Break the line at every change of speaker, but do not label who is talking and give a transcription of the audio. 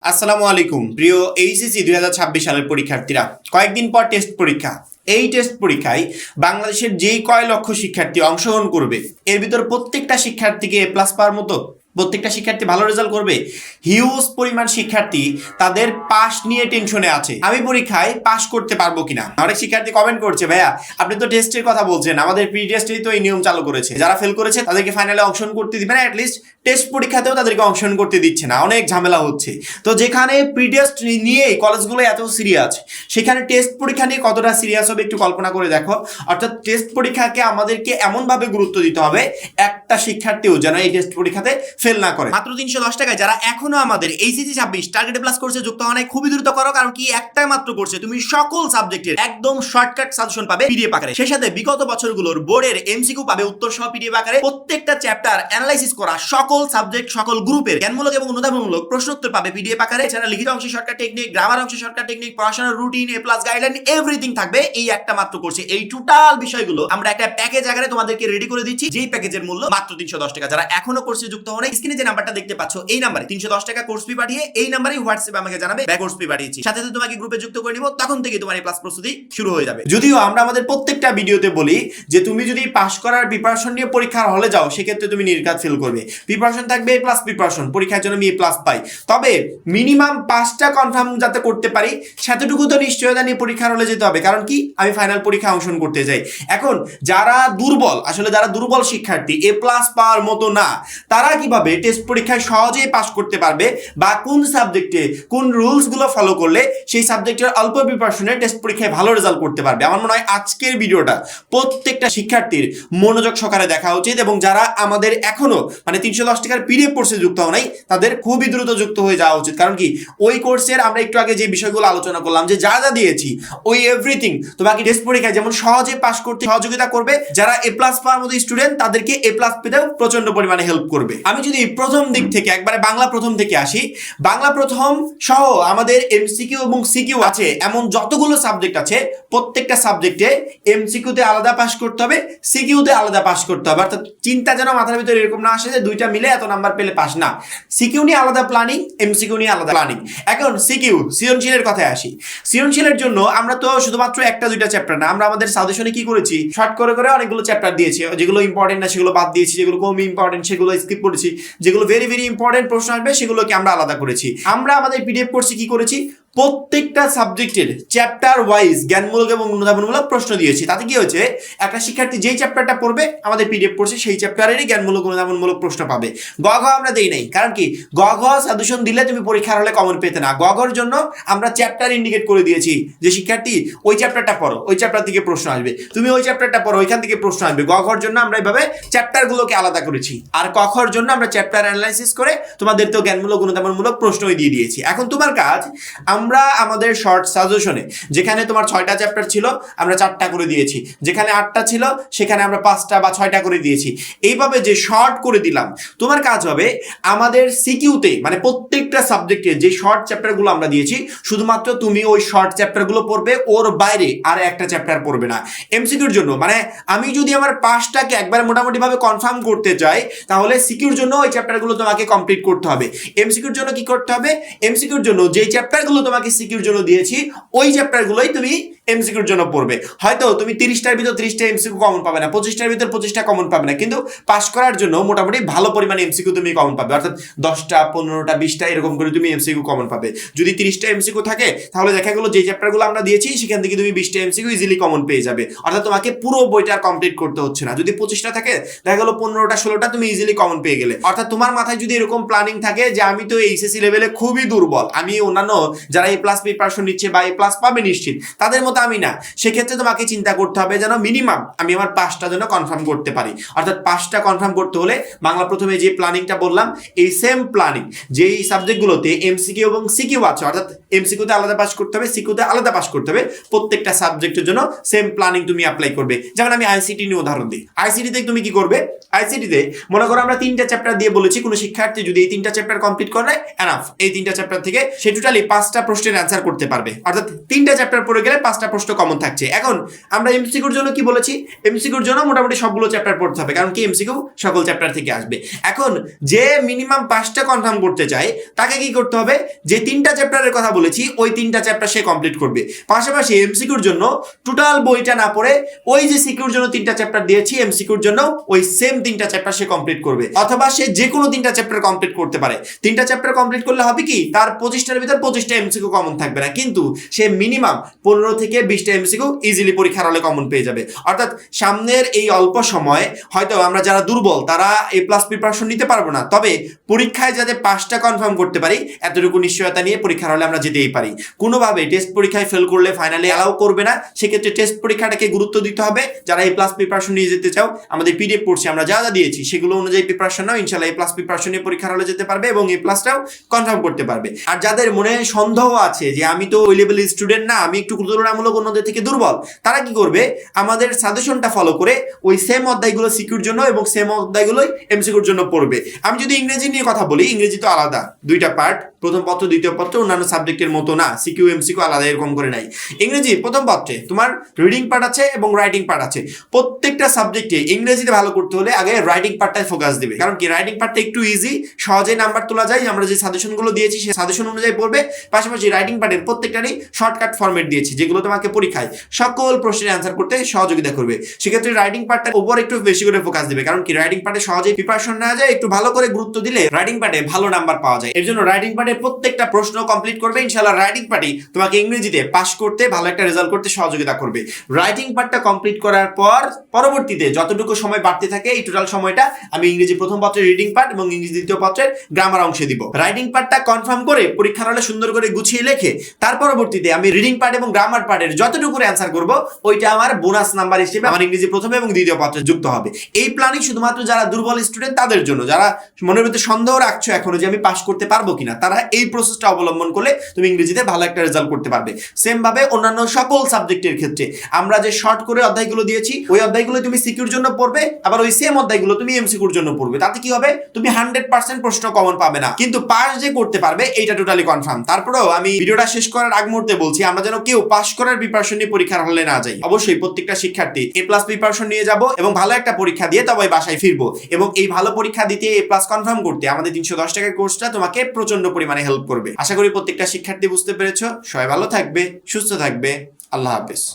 আসসালামু আলাইকুম প্রিয় এইচএসসি 2026 সালের পরীক্ষার্থীরা, কয়েকদিন পর টেস্ট পরীক্ষা। এই টেস্ট পরীক্ষায় বাংলাদেশের যেই কয় লক্ষ শিক্ষার্থী অংশগ্রহণ করবে, এর ভিতর প্রত্যেকটা শিক্ষার্থীকে এ প্লাস পাওয়ার মতো, প্রত্যেকটা শিক্ষার্থী ভালো রেজাল্ট করবে? হিউজ পরিমাণ শিক্ষার্থী তাদের পাস নিয়ে টেনশনে আছে, আমি পরীক্ষায় পাস করতে পারবো কিনা। অনেক শিক্ষার্থী কমেন্ট করছে, ভাইয়া আপনি তো টেস্টের কথা বলছেন, আমাদের প্রি টেস্টেই তো এই নিয়ম চালু করেছে, যারা ফেল করেছে তাদেরকে ফাইনালে অংশগ্রহণ করতে দিবে না, অ্যাটলিস্ট টেস্ট পরীক্ষাতেও তাদেরকে অংশগ্রহণ করতে দিচ্ছে না, অনেক ঝামেলা হচ্ছে। তো যেখানে প্রি টেস্ট নিয়েই কলেজগুলো এত সিরিয়াস, সেখানে টেস্ট পরীক্ষা নিয়ে কতটা সিরিয়াস হবে একটু কল্পনা করে দেখো। অর্থাৎ টেস্ট পরীক্ষাকে আমাদেরকে এমনভাবে গুরুত্ব দিতে হবে, একটা শিক্ষার্থীও যেন এই টেস্ট পরীক্ষাতে ফেল না করে। মাত্র 310 টাকায় যারা এখনো আমাদের এইচএসসি 26 টার্গেট প্লাস কোর্সে যুক্ত হয় নাই, খুবই দ্রুত করো, কারণ কি একটা মাত্র কোর্সে তুমি সকল সাবজেক্টের একদম শর্টকাট সাজেশন পাবে পিডিএফ আকারে। সেই সাথে বিগত বছরগুলোর বোর্ডের এমসিকিউ পাবে উত্তর সহ পিডিএফ আকারে। প্রত্যেকটা চ্যাপ্টার অ্যানালাইসিস করা, সকল সাবজেক্ট সকল গ্রুপের জ্ঞানমূলক এবং অনুধাবনমূলক প্রশ্নোত্তর পাবে পিডিএফ আকারে। এছাড়া লিখিত অংশে শর্টকাট টেকনিক, গ্রামার অংশে শর্টকাট টেকনিক, পড়াশোনার রুটিন, এ প্লাস গাইডলাইন, এভরিথিং থাকবে এই একটা মাত্র কোর্সে। এই টোটাল বিষয়গুলো আমরা একটা প্যাকেজ আকারে তোমাদেরকে রেডি করে দিচ্ছি, যেই প্যাকেজের মূল্য মাত্র 310 টাকা। যারা এখনো কোর্সে যুক্ত হন, স্ক্রিনে যে নাম্বারটা দেখতে পাচ্ছ এই নাম্বারে 310 টাকা কোর্স ফি পাঠিয়ে এই নাম্বারে হোয়াটসঅ্যাপে আমাকে জানাবে ব্যাক কোর্স ফি পাঠিয়েছি, সাথে সাথে তোমাকে গ্রুপে যুক্ত করে নিব, তখন থেকে তোমার এই প্লাস প্রস্তুতি শুরু হয়ে যাবে। যদিও আমরা আমাদের প্রত্যেকটা ভিডিওতে বলি যে তুমি যদি পাস করার প্রিপারেশন নিয়ে পরীক্ষার হলে যাও, সেক্ষেত্রে তুমি নির্ঘাত ফেল করবে। প্রিপারেশন থাকবে এ প্লাস প্রিপারেশন, পরীক্ষার জন্য আমি এ প্লাস পাই, তবে মিনিমাম 5টা কনফার্ম যাতে করতে পারি সেতটুকু তো নিশ্চয়তা নিয়ে পরীক্ষার হলে যেতে হবে, কারণ কি আমি ফাইনাল পরীক্ষায় অংশগ্রহণ করতে যাই। এখন যারা দুর্বল, আসলে যারা দুর্বল শিক্ষার্থী, এ প্লাস পাওয়ার মতো না, তারা কিভাবে টেস্ট পরীক্ষায় সহজেই পাস করতে পারবে, বা কোন সাবজেক্টে কোন রুলসগুলো ফলো করলে সেই সাবজেক্টের অল্প প্রিপারেশনে টেস্ট পরীক্ষায় ভালো রেজাল্ট করতে পারবে, আমার মনে হয় আজকের ভিডিওটা প্রত্যেকটা শিক্ষার্থীর মনোযোগ সহকারে দেখা উচিত। এবং যারা আমাদের এখনো 310 টাকার পিডিএফ কোর্সে যুক্ত হও নাই, তাদের খুবই দ্রুত যুক্ত হয়ে যাওয়া উচিত, কারণ কি ওই কোর্সের আমরা একটু আগে যে বিষয়গুলো আলোচনা করলাম, যে যা যা দিয়েছি ওই এভরিথিং তোমাকে টেস্ট পরীক্ষায় যেমন সহজে পাস করতে সহযোগিতা করবে, যারা এ প্লাস পাওয়ার মতো স্টুডেন্ট তাদেরকে এ প্লাস পেতেও প্রচন্ড পরিমাণে হেল্প করবে। আমি যদি প্রথম দিক থেকে একবারে বাংলা প্রথম থেকে আসি, বাংলা প্রথম সহ আমাদের এমসিকিউ এবং সিকিউ আছে এমন যতগুলো সাবজেক্ট আছে, প্রত্যেকটা সাবজেক্টে এমসিকিউতে আলাদা পাস করতে হবে, সিকিউতে আলাদা পাস করতে হবে। অর্থাৎ চিন্তা যেন মাথার ভিতরে এরকম না আসে যে দুইটা মিলে এত নাম্বার পেলে পাস, না, সিকিউ নিয়ে আলাদা প্ল্যানিং, এমসিকিউ নিয়ে আলাদা প্ল্যানিং। এখন সিকিউ সৃজনশীলের কথায় আসি। সৃজনশীলের জন্য আমরা তো শুধুমাত্র একটা দুইটা চ্যাপ্টার না, আমরা আমাদের সাজেশনে কি করেছি, শর্ট করে করে অনেকগুলো চ্যাপ্টার দিয়েছি, যেগুলো ইম্পর্টেন্ট না সেগুলো বাদ দিয়েছি, যেগুলো কম ইম্পর্টেন্ট সেগুলো স্কিপ করেছি, যেগুলো ভেরি ভেরি ইম্পর্টেন্ট প্রশ্ন আসবে সেগুলোকে আমরা আলাদা করেছি। আমরা আমাদের পিডিএফ কোর্সে কি করেছি, প্রত্যেকটা সাবজেক্টের চ্যাপ্টার ওয়াইজ জ্ঞানমূলক এবং অনুধাবনমূলক প্রশ্ন দিয়েছি। তাতে কি হয়েছে, একটা শিক্ষার্থী যেই চ্যাপ্টারটা পড়বে আমাদের পিডিএফ কোর্সে সেই চ্যাপ্টারেরই জ্ঞানমূলক অনুধাবনমূলক প্রশ্ন পাবে। গ ঘ আমরা দেই নাই, কারণ কি গ ঘ সাজেশন দিলে তুমি পরীক্ষার হলে কমন পেতে না। গ ঘর জন্য আমরা চ্যাপ্টার ইন্ডিকেট করে দিয়েছি, যে শিক্ষার্থী ওই চ্যাপ্টারটা পড়ো, ওই চ্যাপ্টার থেকে প্রশ্ন আসবে, তুমি ওই চ্যাপ্টারটা পড়ো, ওইখান থেকে প্রশ্ন আসবে। গ ঘর জন্য আমরা এইভাবে চ্যাপ্টারগুলোকে আলাদা করেছি, আর ক খর জন্য আমরা চ্যাপ্টার অ্যানালাইসিস করে তোমাদের তো জ্ঞানমূলক অনুধাবনমূলক প্রশ্নই দিয়ে দিয়েছি। এখন তোমার কাজ, আমরা আমাদের শর্ট সাজেশনে যেখানে তোমার 6টা চ্যাপ্টার ছিল আমরা 4টা করে দিয়েছি, যেখানে 8টা ছিল সেখানে আমরা 5টা বা 6টা করে দিয়েছি। এইভাবে যে শর্ট করে দিলাম, তোমার কাজ হবে আমাদের সিকিউতে, প্রত্যেকটা সাবজেক্টে যে শর্ট চ্যাপ্টারগুলো আমরা দিয়েছি, শুধুমাত্র তুমি ওই শর্ট চ্যাপ্টারগুলো পড়বে, ওর বাইরে আর একটা চ্যাপ্টার পড়বে না। এমসিকিউর জন্য আমি যদি আমার 5টাকে একবার মোটামুটি ভাবে কনফার্ম করতে চাই, তাহলে সিকিউর জন্য ওই চ্যাপ্টারগুলো তোমাকে কমপ্লিট করতে হবে। এমসিকিউর জন্য কি করতে হবে, এমসিকিউর জন্য যেই চ্যাপ্টারগুলো তোমাকে সিকিউর জন্য দিয়েছি ওই চ্যাপ্টারগুলোই তুমি এমসিকিউর জন্য পড়বে। হয়তো তুমি 30টার ভিতর 30টা এমসিকিউ কমন পাবে না, 25টার ভিতর 25টা কমন পাবে না, কিন্তু পাস করার জন্য মোটামুটি ভালো পরিমাণে এমসিকিউ তুমি কমন পাবে। অর্থাৎ 10টা 15টা 20টা এরকম করে তুমি এমসিকিউ কমন পাবে। যদি 30টা এমসিকিউ থাকে, তাহলে দেখা গেলো যে চ্যাপ্টারগুলো আমরা দিয়েছি সেখান থেকে তুমি 20টা এমসিকিউ ইজিলি কমন পেয়ে যাবে। অর্থাৎ তোমাকে পুরো বইটা কমপ্লিট করতে হচ্ছে না। যদি 25টা থাকে, দেখা গেলো 15টা 16টা তুমি ইজিলি কমন পেয়ে গেলে। অর্থাৎ তোমার মাথায় যদি এরকম প্ল্যানিং থাকে যে আমি তো এইচএসসি লেভেলে খুবই দুর্বল, আমি অন্যান্য যারা এ প্লাস প্রিপারেশন নিচ্ছে বা এ প্লাস পাবে নিশ্চিত, তাদের মতো আমি না, সেক্ষেত্রে তোমাকে চিন্তা করতে হবে যেন মিনিমাম আমি আমার 5টা যেন কনফার্ম করতে পারি। অর্থাৎ 5টা কনফার্ম করতে হলে বাংলা প্রথমে যে প্ল্যানিংটা বললাম, এই সেম প্ল্যানিং যেই সাবজেক্টগুলোতে এমসিকিউ এবং সিকিউ আছে, অর্থাৎ এমসিকিউতে আলাদা পাস করতে হবে, সিকিউতে আলাদা পাস করতে হবে, প্রত্যেকটা সাবজেক্টের জন্য সেম প্ল্যানিং তুমি অ্যাপ্লাই করবে। যেমন আমি আইসিটি নিয়ে উদাহরণ দিই। আইসিটিতে তুমি কি করবে, আইসিটিতে মনে করো আমরা 3টা চ্যাপ্টার দিয়ে বলেছি, কোনো শিক্ষার্থী যদি এই 3টা চ্যাপ্টার কমপ্লিট করে এনাফ, এই 3টা চ্যাপ্টার থেকে সে টোটালি 5টা প্রশ্নের অ্যান্সার করতে পারবে। অর্থাৎ 3টা চ্যাপ্টার পড়ে গেলে 5টা প্রশ্ন কমন থাকছে। এখন আমরা এমসিকিউর জন্য কি বলেছি, এমসিকিউর জন্য মোটামুটি সবগুলো চ্যাপ্টার পড়তে হবে, কারণ কি এমসিকিউ সকল চ্যাপ্টার থেকে আসবে। এখন যে মিনিমাম 5টা কনফার্ম করতে চায় তাকে কি করতে হবে, যে 3টা চ্যাপ্টারের কথা বলেছি ওই 3টা চ্যাপ্টার সে কমপ্লিট করবে। পাশাপাশি এমসিকিউর জন্য টোটাল বইটা না পড়ে ওই যে সিকিউর জন্য 3টা চ্যাপ্টার দিয়েছি এমসিকিউর জন্য ওই সেম 3টা চ্যাপ্টার সে কমপ্লিট করবে, অথবা সে যে কোনো 3টা চ্যাপ্টার কমপ্লিট করতে পারে। 3টা চ্যাপ্টার কমপ্লিট করলে হবে কি, তার 25টার ভিতর 25টা এমসিকিউ কমন থাকবে না, কিন্তু সে মিনিমাম 15 থেকে 20টা এমসিকিউ ইজিলি পরীক্ষার হলে কমন পেয়ে যাবে। অর্থাৎ সামনের এই অল্প সময় হয়তো আমরা যারা দুর্বল তারা A+ প্রিপারেশন নিতে পারবো না, তবে পরীক্ষায় যাতে 5টা কনফার্ম করতে পারি এতটুকু নিশ্চয়তা নিয়ে পরীক্ষার হলে আমরা যেতেই পারি। কোনোভাবে টেস্ট পরীক্ষায় ফেল করলে ফাইনালে অ্যালাউ করবে না, সেক্ষেত্রে টেস্ট পরীক্ষাটাকে গুরুত্ব দিতে হবে। যারা A+ প্রিপারেশন নিয়ে যেতে চাও, আমাদের পিডিএফ পড়ছি আমরা যা যা দিয়েছি সেগুলো অনুযায়ী প্রিপারেশন নাও, ইনশাআল্লাহ A+ প্রিপারেশন নিয়ে পরীক্ষার হলে যেতে পারবে এবং A+টাও কনফার্ম করতে পারবে। আর যাদের মনে সন্দেহ আছে যে আমি তো ওই লেভেলের স্টুডেন্ট না, আমি একটু তুলনামূলক অন্যদের থেকে দুর্বল, তারা কি করবে, আমাদের সাজেশনটা ফলো করে ওই সেম অধ্যায়গুলো সিকিউর জন্য এবং সেম অধ্যায়গুলোই এমসিকিউর জন্য পড়বে। আমি যদি ইংরেজি নিয়ে কথা বলি, ইংরেজি তো আলাদা 2টা পার্ট, প্রথম পত্র দ্বিতীয় পত্র, অন্যান্য সাবজেক্টের মতো না সিকিউ এমসিকিউ আলাদা এরকম করে নাই। ইংরেজি প্রথম পত্রে তোমার রিডিং পার্ট আছে এবং রাইটিং পার্ট আছে। প্রত্যেকটা সাবজেক্টে ইংরেজিতে ভালো করতে হলে আগে রাইটিং পার্টটায় ফোকাস দিবে, কারণ কি রাইটিং পার্টটা একটু ইজি, সহজে নাম্বার তোলা যায়। আমরা যে সাজেশনগুলো দিয়েছি সেই সাজেশন অনুযায়ী পড়বে। পাশাপাশি রাইটিং পার্টের প্রত্যেকটারই শর্টকাট ফরম্যাট দিয়েছি, যেগুলো তোমাকে পরীক্ষায় সকল প্রশ্নের অ্যান্সার করতে সহযোগিতা করবে। সেক্ষেত্রে রাইটিং পার্টটার উপর একটু বেশি করে ফোকাস দিবে, কারণ কি রাইটিং পার্টে সহজেই প্রিপারেশন নেওয়া যায়, একটু ভালো করে গুরুত্ব দিলে রাইটিং পার্টে ভালো নাম্বার পাওয়া যায়। এর জন্য রাইটিং পার্টের প্রত্যেকটা প্রশ্ন কমপ্লিট করবে ইনশাআল্লাহ। রাইটিং পার্টই তোমাকে ইংরেজিতে পাস করতে, ভালো একটা রেজাল্ট করতে সহযোগিতা করবে। রাইটিং পার্টটা কমপ্লিট করার পর পরবর্তীতে যতটুকু সময় বাড়তে থাকে এই টোটাল সময়টা আমি ইংরেজি প্রথম পত্রের রিডিং পার্ট এবং ইংরেজি দ্বিতীয় পত্রের গ্রামার অংশে দিব। রাইটিং পার্টটা কনফার্ম করে পরীক্ষার হলে সুন্দর করে গুছিয়ে লেখে তার পরবর্তীতে আমি রিডিং পার্ট এবং গ্রামার পার্টের যতটুকু অ্যান্সার করব ওইটা আমার বোনাস নাম্বার হিসেবে আমার ইংরেজি প্রথম এবং দ্বিতীয় পত্রে যুক্ত হবে। এই প্ল্যানিং শুধুমাত্র যারা দুর্বল স্টুডেন্ট তাদের জন্য, যারা মনের ভিতরে সন্দেহ রাখছো এখনো যে আমি পাস করতে পারবো কিনা, তারা এই প্রসেসটা অবলম্বন করলে তুমি ইংরেজিতে ভালো একটা রেজাল্ট করতে পারবে। সেম ভাবে অন্যান্য সকল সাবজেক্টের ক্ষেত্রে আমরা যে শর্ট করে অধ্যায়গুলো দিয়েছি ওই অধ্যায়গুলো তুমি সিকিউর জন্য পড়বে, আবার ওই সেম অধ্যায়গুলো তুমি এমসিকিউর জন্য পড়বে। তাতে কি হবে, তুমি 100% প্রশ্ন কমন পাবে না, কিন্তু পাস যে করতে পারবে এইটা টোটালি কনফার্ম। তারপরেও আমি ভিডিওটা শেষ করার আগ মুহূর্তে বলছি, আমরা যেন কেউ পাস করার প্রিপারেশন নিয়ে পরীক্ষার হলে না যাই। অবশ্যই প্রত্যেকটা শিক্ষার্থী A+ প্রিপারেশন নিয়ে যাব এবং ভালো একটা পরীক্ষা দিয়ে তবে বাসায় ফিরবো। এবং এই ভালো পরীক্ষা দিতে A+ কনফার্ম করতে আমাদের 310 টাকার কোর্সটা তোমাকে প্রচন্ড পরিমাণে হেল্প করবে। আশা করি প্রত্যেকটা শিক্ষার্থী বুঝতে পেরেছো। সবাই ভালো থাকবে, সুস্থ থাকবে। আল্লাহ হাফেজ।